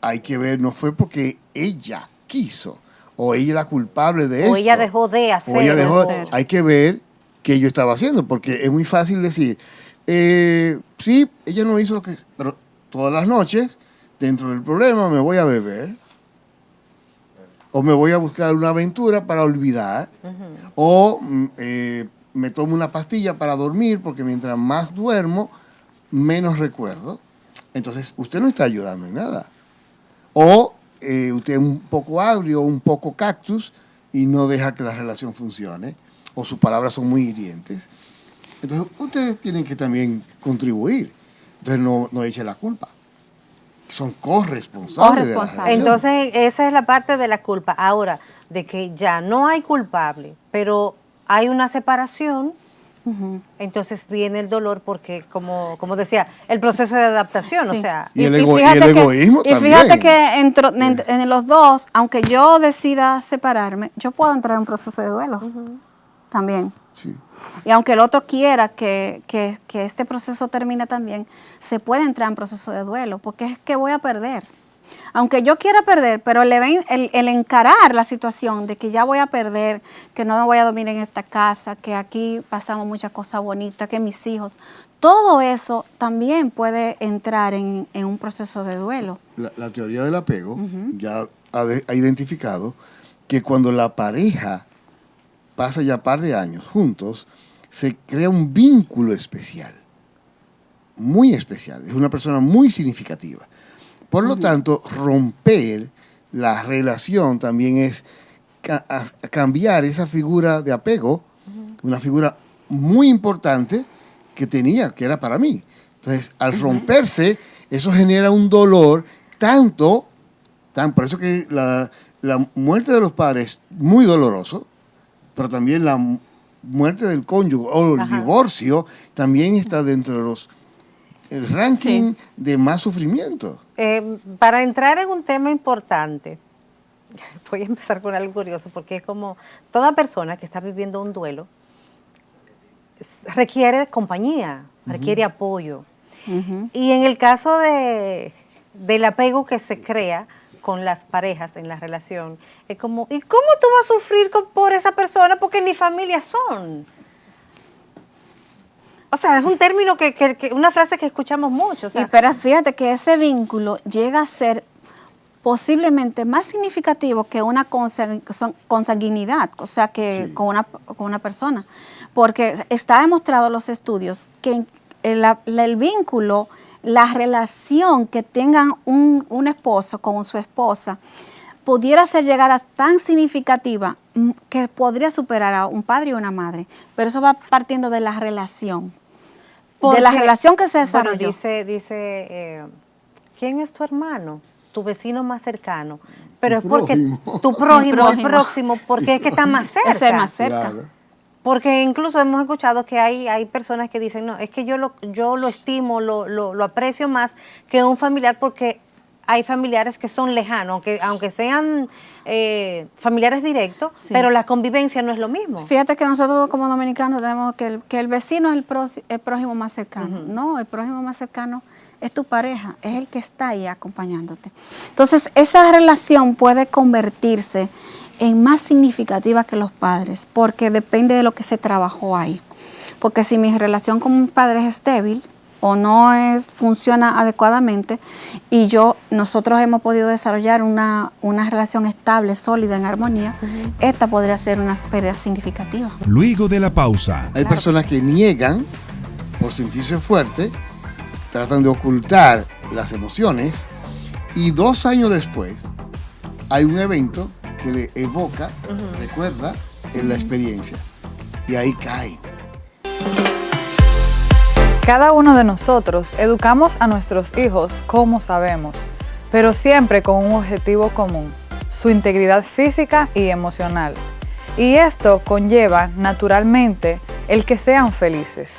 Speaker 3: hay que ver, no fue porque ella quiso o ella es la culpable de esto.
Speaker 1: O ella dejó de hacerlo.
Speaker 3: Hay que ver qué yo estaba haciendo, porque es muy fácil decir, sí, ella no hizo lo que... Pero todas las noches, dentro del problema, me voy a beber, o me voy a buscar una aventura para olvidar, o me tomo una pastilla para dormir, porque mientras más duermo, menos recuerdo. Entonces, usted no está ayudando en nada. O usted es un poco agrio, un poco cactus, y no deja que la relación funcione, o sus palabras son muy hirientes. Entonces, ustedes tienen que también contribuir. Entonces, no echen la culpa. Son corresponsables de la relación.
Speaker 1: Entonces, esa es la parte de la culpa. Ahora, de que ya no hay culpable, pero hay una separación, entonces viene el dolor porque, como decía, el proceso de adaptación,
Speaker 2: Sí.
Speaker 1: o sea...
Speaker 3: Y el egoísmo también.
Speaker 2: Y fíjate que en los dos, aunque yo decida separarme, yo puedo entrar en un proceso de duelo también.
Speaker 3: Sí.
Speaker 2: Y aunque el otro quiera que este proceso termine también, se puede entrar en proceso de duelo, porque es que voy a perder. Aunque yo quiera perder, pero el encarar la situación de que ya voy a perder, que no me voy a dormir en esta casa, que aquí pasamos muchas cosas bonitas, que mis hijos, todo eso también puede entrar en un proceso de duelo.
Speaker 3: La teoría del apego ya ha identificado que cuando la pareja pasa ya par de años juntos, se crea un vínculo especial, muy especial. Es una persona muy significativa. Por lo tanto, romper la relación también es cambiar esa figura de apego, una figura muy importante que era para mí. Entonces, al romperse, eso genera un dolor por eso que la muerte de los padres es muy doloroso, pero también la muerte del cónyuge o el divorcio también está dentro de el ranking de más sufrimiento.
Speaker 1: Para entrar en un tema importante, voy a empezar con algo curioso, porque es como toda persona que está viviendo un duelo requiere compañía, requiere apoyo. Y en el caso del apego que se crea con las parejas en la relación, es como, ¿y cómo tú vas a sufrir por esa persona? Porque ni familia son. O sea, es un término una frase que escuchamos mucho. O sea,
Speaker 2: pero fíjate que ese vínculo llega a ser posiblemente más significativo que una consanguinidad, o sea, que con una persona. Porque está demostrado en los estudios que el vínculo, la relación que tengan un esposo con su esposa, pudiera llegar a tan significativa que podría superar a un padre y una madre. Pero eso va partiendo de la relación. De la relación que se desarrolló.
Speaker 1: Bueno, dice ¿quién es tu hermano? Tu vecino más cercano. Pero es porque tu prójimo, el próximo, porque es que está más cerca.
Speaker 2: Ese es más cerca.
Speaker 3: Claro.
Speaker 1: Porque incluso hemos escuchado que hay personas que dicen, no, es que yo lo estimo, lo aprecio más que un familiar, porque hay familiares que son lejanos, aunque sean familiares directos, pero la convivencia no es lo mismo.
Speaker 2: Fíjate que nosotros como dominicanos tenemos que el vecino es el prójimo más cercano. No, el prójimo más cercano es tu pareja, es el que está ahí acompañándote. Entonces, esa relación puede convertirse en más significativa que los padres, porque depende de lo que se trabajó ahí. Porque si mi relación con mis padres es débil, o no funciona adecuadamente, y nosotros hemos podido desarrollar una relación estable, sólida, en armonía, esta podría ser una pérdida significativa.
Speaker 4: Luego de la pausa.
Speaker 3: Hay personas que niegan por sentirse fuerte, tratan de ocultar las emociones, y 2 años después hay un evento que le evoca, recuerda en la experiencia, y ahí caen.
Speaker 8: Cada uno de nosotros educamos a nuestros hijos como sabemos, pero siempre con un objetivo común, su integridad física y emocional. Y esto conlleva, naturalmente, el que sean felices.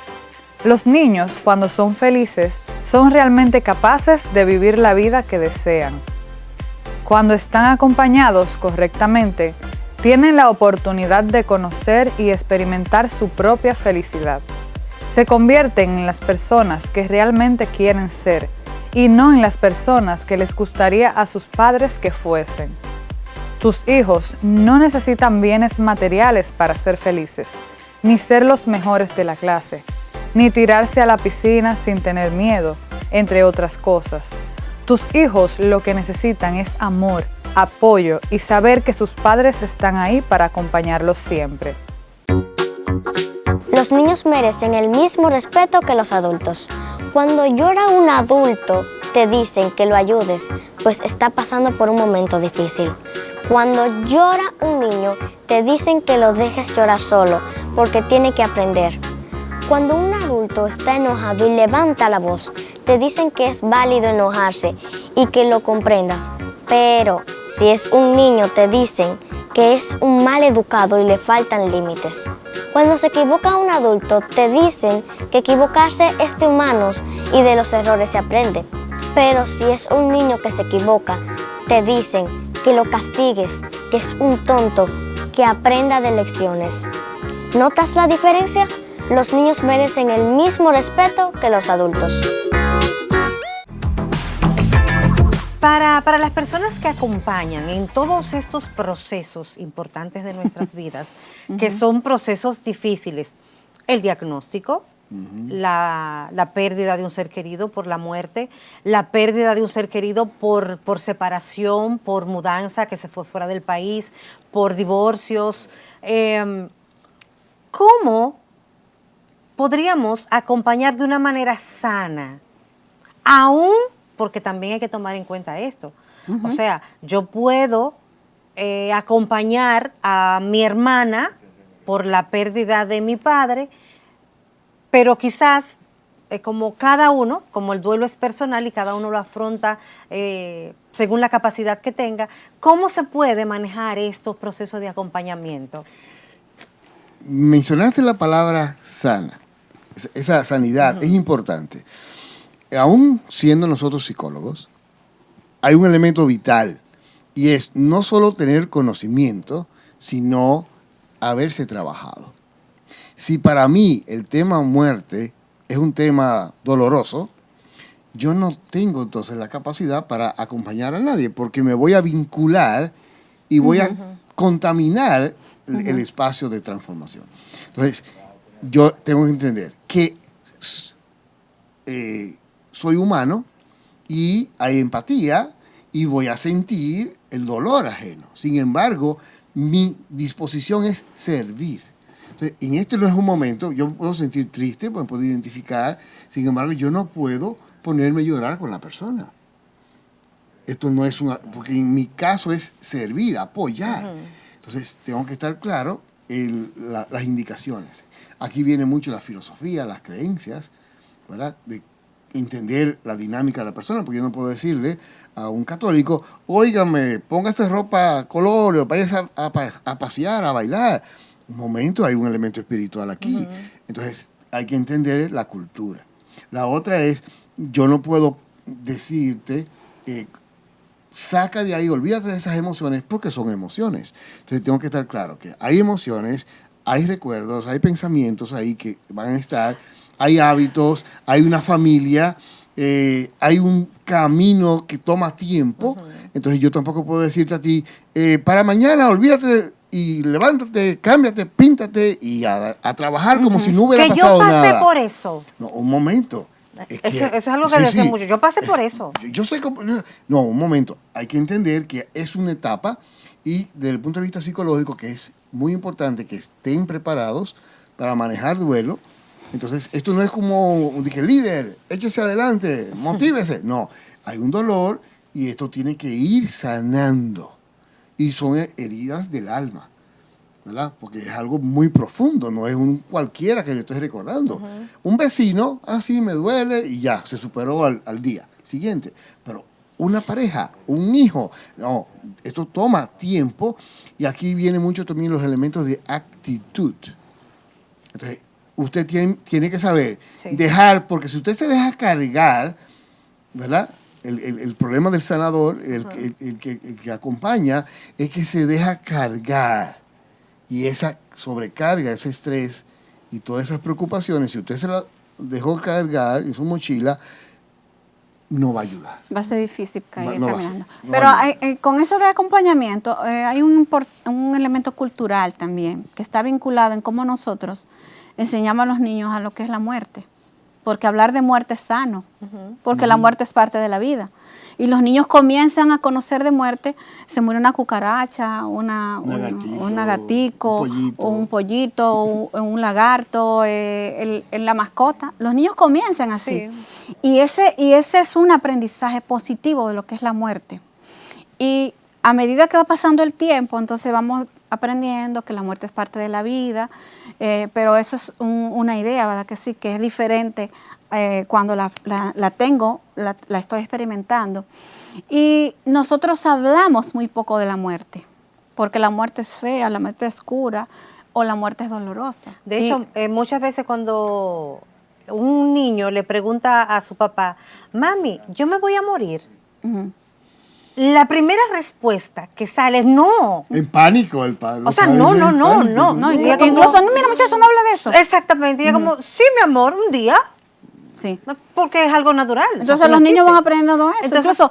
Speaker 8: Los niños, cuando son felices, son realmente capaces de vivir la vida que desean. Cuando están acompañados correctamente, tienen la oportunidad de conocer y experimentar su propia felicidad. Se convierten en las personas que realmente quieren ser y no en las personas que les gustaría a sus padres que fuesen. Tus hijos no necesitan bienes materiales para ser felices, ni ser los mejores de la clase, ni tirarse a la piscina sin tener miedo, entre otras cosas. Tus hijos lo que necesitan es amor, apoyo y saber que sus padres están ahí para acompañarlos siempre.
Speaker 9: Los niños merecen el mismo respeto que los adultos. Cuando llora un adulto, te dicen que lo ayudes, pues está pasando por un momento difícil. Cuando llora un niño, te dicen que lo dejes llorar solo, porque tiene que aprender. Cuando un adulto está enojado y levanta la voz, te dicen que es válido enojarse y que lo comprendas. Pero si es un niño, te dicen que es un mal educado y le faltan límites. Cuando se equivoca un adulto, te dicen que equivocarse es de humanos y de los errores se aprende. Pero si es un niño que se equivoca, te dicen que lo castigues, que es un tonto, que aprenda de lecciones. ¿Notas la diferencia? Los niños merecen el mismo respeto que los adultos.
Speaker 1: Para las personas que acompañan en todos estos procesos importantes de nuestras vidas, que son procesos difíciles, el diagnóstico, la pérdida de un ser querido por la muerte, la pérdida de un ser querido por separación, por mudanza, que se fue fuera del país, por divorcios. ¿Cómo podríamos acompañar de una manera sana? Aún, porque también hay que tomar en cuenta esto. O sea, yo puedo acompañar a mi hermana por la pérdida de mi padre, pero quizás como cada uno, como el duelo es personal y cada uno lo afronta según la capacidad que tenga, ¿cómo se puede manejar estos procesos de acompañamiento?
Speaker 3: Mencionaste la palabra sana. Esa sanidad es importante. Aún siendo nosotros psicólogos, hay un elemento vital y es no solo tener conocimiento, sino haberse trabajado. Si para mí el tema muerte es un tema doloroso, yo no tengo entonces la capacidad para acompañar a nadie porque me voy a vincular y voy a contaminar el espacio de transformación. Entonces, yo tengo que entender que soy humano y hay empatía y voy a sentir el dolor ajeno. Sin embargo, mi disposición es servir. Entonces, en este no es un momento, yo puedo sentir triste, pues puedo identificar, sin embargo, yo no puedo ponerme a llorar con la persona. Esto no es porque en mi caso es servir, apoyar. Entonces, tengo que estar claro las indicaciones. Aquí viene mucho la filosofía, las creencias, ¿verdad? De entender la dinámica de la persona, porque yo no puedo decirle a un católico, óigame, póngase ropa color, vaya a pasear, a bailar. Un momento, hay un elemento espiritual aquí. Entonces, hay que entender la cultura. La otra es, yo no puedo decirte, saca de ahí, olvídate de esas emociones, porque son emociones. Entonces, tengo que estar claro que hay emociones, hay recuerdos, hay pensamientos ahí que van a estar, hay hábitos, hay una familia, hay un camino que toma tiempo. Entonces, yo tampoco puedo decirte a ti, para mañana, olvídate y levántate, cámbiate, píntate y a trabajar como si no hubiera pasado nada.
Speaker 1: Que yo pasé por eso.
Speaker 3: No, un momento.
Speaker 1: Eso es algo que decía mucho. Yo pasé por eso.
Speaker 3: Yo sé cómo. No, un momento. Hay que entender que es una etapa y desde el punto de vista psicológico que es muy importante que estén preparados para manejar duelo. Entonces, esto no es como, dije, líder, échese adelante, motívese. No, hay un dolor y esto tiene que ir sanando. Y son heridas del alma, ¿verdad? Porque es algo muy profundo, no es un cualquiera que le estoy recordando. Un vecino, así me duele y ya, se superó al día siguiente. Pero una pareja, un hijo, no, esto toma tiempo y aquí vienen mucho también los elementos de actitud. Entonces, usted tiene que saber dejar, porque si usted se deja cargar, ¿verdad? El problema del sanador, el que acompaña, es que se deja cargar. Y esa sobrecarga, ese estrés y todas esas preocupaciones, si usted se la dejó cargar en su mochila, no va a ayudar.
Speaker 2: Va a ser difícil caer
Speaker 3: No va a
Speaker 2: caminando.
Speaker 3: ser, no
Speaker 2: Pero
Speaker 3: va a ayudar.
Speaker 2: con eso de acompañamiento, hay un elemento cultural también que está vinculado en cómo nosotros enseñamos a los niños a lo que es la muerte. Porque hablar de muerte es sano, porque la muerte es parte de la vida. Y los niños comienzan a conocer de muerte, se muere una cucaracha, una gatico, un pollito, un lagarto, la mascota. Los niños comienzan así. Sí. Y ese es un aprendizaje positivo de lo que es la muerte. Y a medida que va pasando el tiempo, entonces vamos aprendiendo que la muerte es parte de la vida, pero eso es una idea, ¿verdad? Que sí, que es diferente cuando la tengo, la estoy experimentando. Y nosotros hablamos muy poco de la muerte, porque la muerte es fea, la muerte es oscura o la muerte es dolorosa.
Speaker 1: De hecho, muchas veces cuando un niño le pregunta a su papá, mami, ¿yo me voy a morir? La primera respuesta que sale es no.
Speaker 3: En pánico el padre.
Speaker 1: O sea, no.
Speaker 2: Incluso, mira muchacho, no habla de eso.
Speaker 1: Exactamente. Y como, sí, mi amor, un día.
Speaker 2: Sí.
Speaker 1: Porque es algo natural.
Speaker 2: Entonces los niños van aprendiendo eso. Entonces, incluso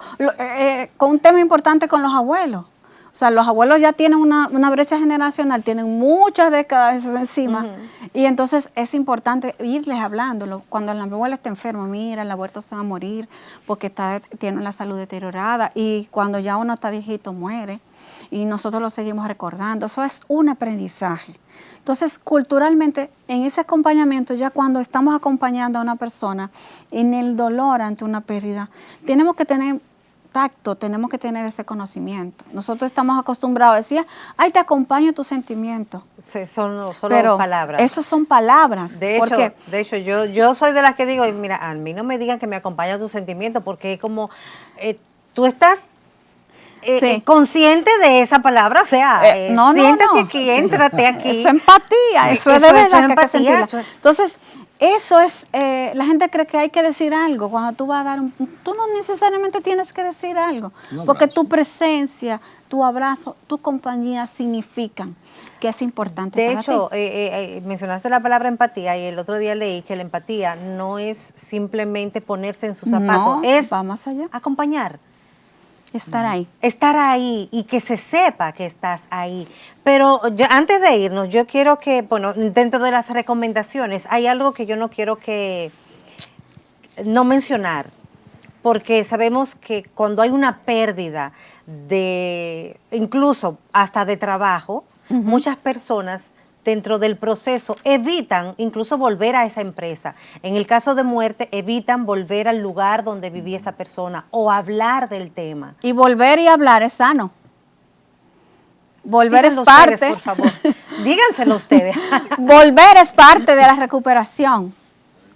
Speaker 2: con un tema importante con los abuelos. O sea, los abuelos ya tienen una brecha generacional, tienen muchas décadas encima. Y entonces es importante irles hablándolo. Cuando la abuela está enferma, mira, el abuelo se va a morir porque tiene la salud deteriorada. Y cuando ya uno está viejito, muere. Y nosotros lo seguimos recordando. Eso es un aprendizaje. Entonces, culturalmente, en ese acompañamiento, ya cuando estamos acompañando a una persona en el dolor ante una pérdida, tenemos que tener tacto, tenemos que tener ese conocimiento. Nosotros estamos acostumbrados a decir, ay, te acompaño tus sentimientos.
Speaker 1: Sí, son solo palabras.
Speaker 2: Eso son palabras.
Speaker 1: De hecho, yo soy de las que digo, mira, a mí no me digan que me acompaña tus sentimientos, porque es como, tú estás consciente de esa palabra, o sea, siéntate aquí, éntrate aquí.
Speaker 2: Eso es empatía, eso es de verdad que hay que sentirla. Entonces, eso es, la gente cree que hay que decir algo. Cuando tú vas a dar tú no necesariamente tienes que decir algo, porque tu presencia, tu abrazo, tu compañía significan que es importante para ti.
Speaker 1: De hecho, mencionaste la palabra empatía y el otro día leí que la empatía no es simplemente ponerse en sus zapatos, es
Speaker 2: va más allá.
Speaker 1: Acompañar.
Speaker 2: Estar ahí.
Speaker 1: Estar ahí y que se sepa que estás ahí. Pero antes de irnos, yo quiero que, bueno, dentro de las recomendaciones, hay algo que yo no quiero no mencionar, porque sabemos que cuando hay una pérdida incluso hasta de trabajo, muchas personas dentro del proceso evitan incluso volver a esa empresa. En el caso de muerte, evitan volver al lugar donde vivía esa persona o hablar del tema.
Speaker 2: Y volver y hablar es sano. Volver
Speaker 1: Díganlo
Speaker 2: es parte.
Speaker 1: Ustedes, por favor. Díganselo ustedes.
Speaker 2: Volver es parte de la recuperación.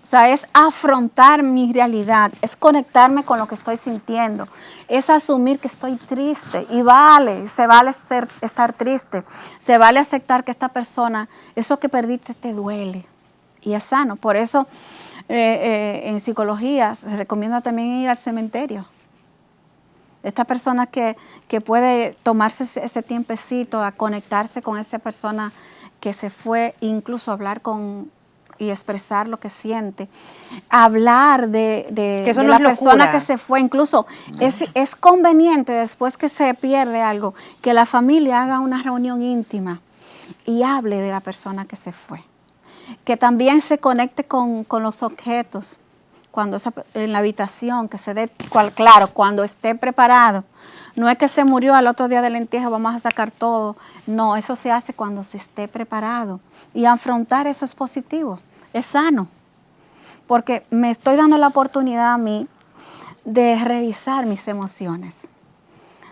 Speaker 2: O sea, es afrontar mi realidad, es conectarme con lo que estoy sintiendo, es asumir que estoy triste y se vale estar triste, se vale aceptar que esta persona, eso que perdiste te duele y es sano. Por eso en psicología se recomienda también ir al cementerio. Esta persona que puede tomarse ese tiempecito a conectarse con esa persona que se fue, incluso hablar y expresar lo que siente, hablar de la persona que se fue. Incluso es conveniente, después que se pierde algo, que la familia haga una reunión íntima y hable de la persona que se fue. Que también se conecte con los objetos, en la habitación, que se dé, claro, cuando esté preparado. No es que se murió al otro día del entierro, vamos a sacar todo. No, eso se hace cuando se esté preparado. Y afrontar eso es positivo. Es sano, porque me estoy dando la oportunidad a mí de revisar mis emociones,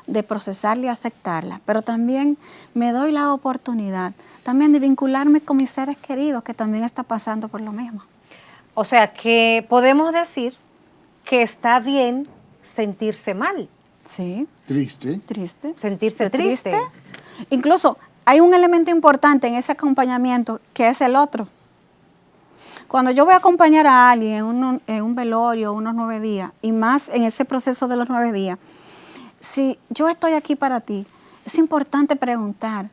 Speaker 2: de procesarla y aceptarla, pero también me doy la oportunidad también de vincularme con mis seres queridos que también están pasando por lo mismo.
Speaker 1: O sea, que podemos decir que está bien sentirse mal.
Speaker 2: Sí.
Speaker 3: Triste.
Speaker 1: Sentirse triste.
Speaker 2: Incluso hay un elemento importante en ese acompañamiento que es el otro. Cuando yo voy a acompañar a alguien en un velorio, unos 9 días, y más en ese proceso de los 9 días, si yo estoy aquí para ti, es importante preguntar,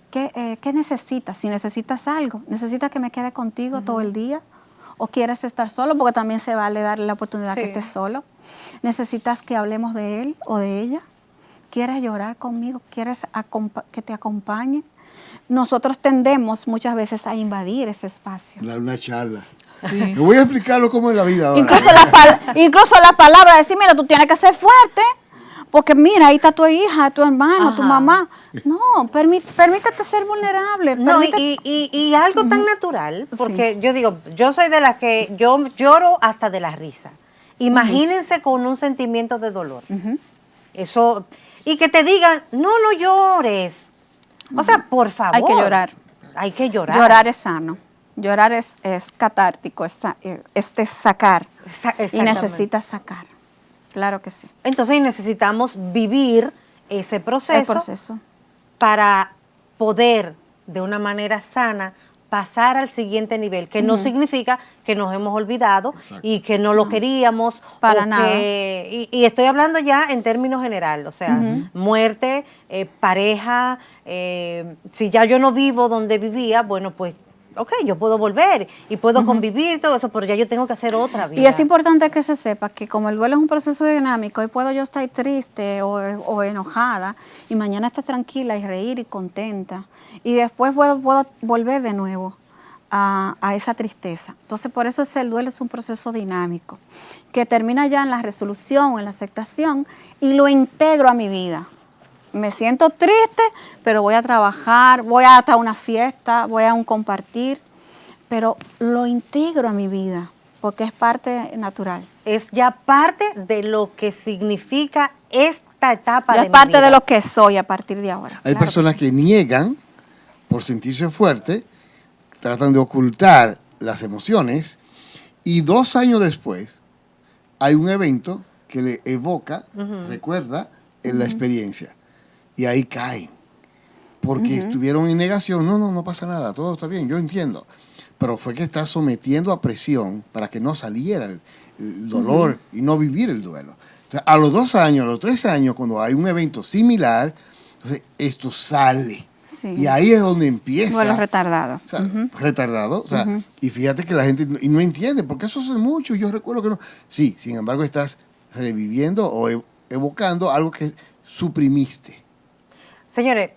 Speaker 2: ¿qué necesitas? Si necesitas algo, ¿necesitas que me quede contigo todo el día? o quieres estar solo, porque también se vale darle la oportunidad
Speaker 1: Sí.
Speaker 2: que estés solo. Necesitas que hablemos de él o de ella. ¿Quieres llorar conmigo? ¿Quieres que te acompañe? Nosotros tendemos muchas veces a invadir ese espacio.
Speaker 3: Dar una charla. Te voy a explicarlo cómo es la vida ahora.
Speaker 2: Incluso la palabra de decir, mira, tú tienes que ser fuerte, porque mira, ahí está tu hija, tu hermano, tu mamá. No, permítete ser vulnerable.
Speaker 1: No, y algo tan natural, porque yo digo, yo soy de las que yo lloro hasta de la risa. Imagínense con un sentimiento de dolor. Eso, y que te digan, no llores. O sea, por favor.
Speaker 2: Hay que llorar.
Speaker 1: Hay que llorar.
Speaker 2: Llorar es sano. Llorar es catártico, es sacar. Y necesitas sacar. Claro que sí.
Speaker 1: Entonces necesitamos vivir ese proceso, para poder de una manera sana pasar al siguiente nivel, que no significa que nos hemos olvidado y que no lo queríamos.
Speaker 2: Para nada.
Speaker 1: Y estoy hablando ya en términos general, o sea, muerte, pareja, si ya yo no vivo donde vivía, bueno, pues ok, yo puedo volver y puedo convivir y todo eso, pero ya yo tengo que hacer otra vida.
Speaker 2: Y es importante que se sepa que como el duelo es un proceso dinámico, hoy puedo yo estar triste o enojada y mañana estar tranquila y reír y contenta. Y después puedo volver de nuevo a esa tristeza. Entonces, por eso el duelo es un proceso dinámico que termina ya en la resolución o en la aceptación y lo integro a mi vida. Me siento triste, pero voy a trabajar, voy hasta una fiesta, voy a un compartir, pero lo integro a mi vida porque es parte natural.
Speaker 1: Es ya parte de lo que significa esta etapa
Speaker 2: ya
Speaker 1: de mi vida.
Speaker 2: Es parte de lo que soy a partir de ahora.
Speaker 3: Hay personas que niegan por sentirse fuerte, tratan de ocultar las emociones y 2 años después hay un evento que le evoca, recuerda en la experiencia. Y ahí caen, porque estuvieron en negación. No pasa nada, todo está bien, yo entiendo. Pero fue que está sometiendo a presión para que no saliera el dolor y no vivir el duelo. Entonces, a los 2 años, a los 3 años, cuando hay un evento similar, entonces esto sale. Sí. Y ahí es donde empieza.
Speaker 2: Duelo retardado.
Speaker 3: O sea, retardado. O sea, y fíjate que la gente no entiende, porque eso hace mucho, yo recuerdo que no. Sí, sin embargo, estás reviviendo o evocando algo que suprimiste.
Speaker 1: Señores,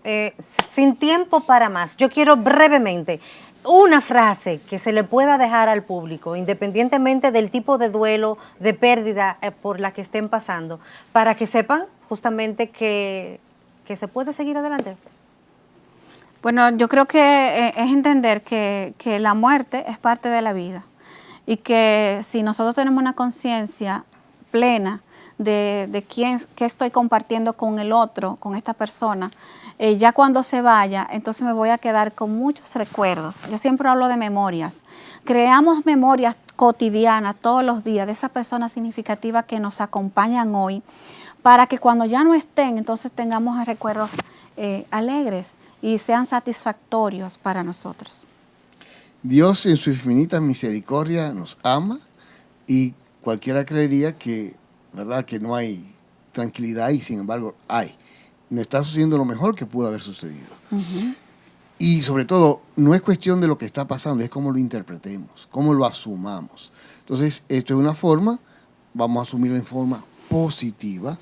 Speaker 1: sin tiempo para más, yo quiero brevemente una frase que se le pueda dejar al público, independientemente del tipo de duelo, de pérdida por la que estén pasando, para que sepan justamente que se puede seguir adelante.
Speaker 2: Bueno, yo creo que es entender que la muerte es parte de la vida y que si nosotros tenemos una conciencia plena de qué estoy compartiendo con el otro, con esta persona, ya cuando se vaya, entonces me voy a quedar con muchos recuerdos. Yo siempre hablo de memorias. Creamos memorias cotidianas todos los días de esas personas significativas que nos acompañan hoy, para que cuando ya no estén, entonces tengamos recuerdos alegres y sean satisfactorios para nosotros.
Speaker 3: Dios en su infinita misericordia nos ama y cualquiera creería que, ¿verdad?, que no hay tranquilidad y sin embargo hay. No está sucediendo lo mejor que pudo haber sucedido. Y sobre todo, no es cuestión de lo que está pasando, es cómo lo interpretemos, cómo lo asumamos. Entonces, esto es una forma, vamos a asumirlo en forma positiva,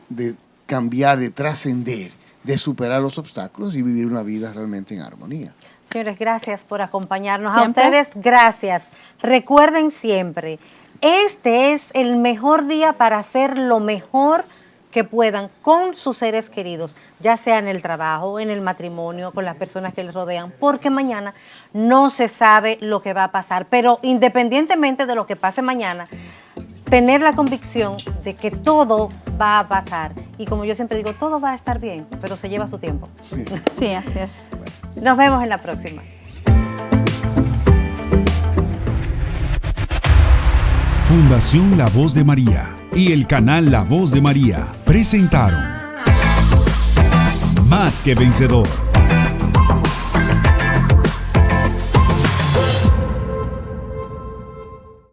Speaker 3: de cambiar, de trascender, de superar los obstáculos y vivir una vida realmente en armonía.
Speaker 1: Señores, gracias por acompañarnos.
Speaker 2: ¿Siempre?
Speaker 1: A ustedes, gracias. Recuerden siempre, este es el mejor día para hacer lo mejor que puedan con sus seres queridos, ya sea en el trabajo, en el matrimonio, con las personas que les rodean, porque mañana no se sabe lo que va a pasar. Pero independientemente de lo que pase mañana, tener la convicción de que todo va a pasar. Y como yo siempre digo, todo va a estar bien, pero se lleva su tiempo.
Speaker 2: Sí, así es.
Speaker 1: Nos vemos en la próxima.
Speaker 4: Fundación La Voz de María y el canal La Voz de María presentaron Más que Vencedor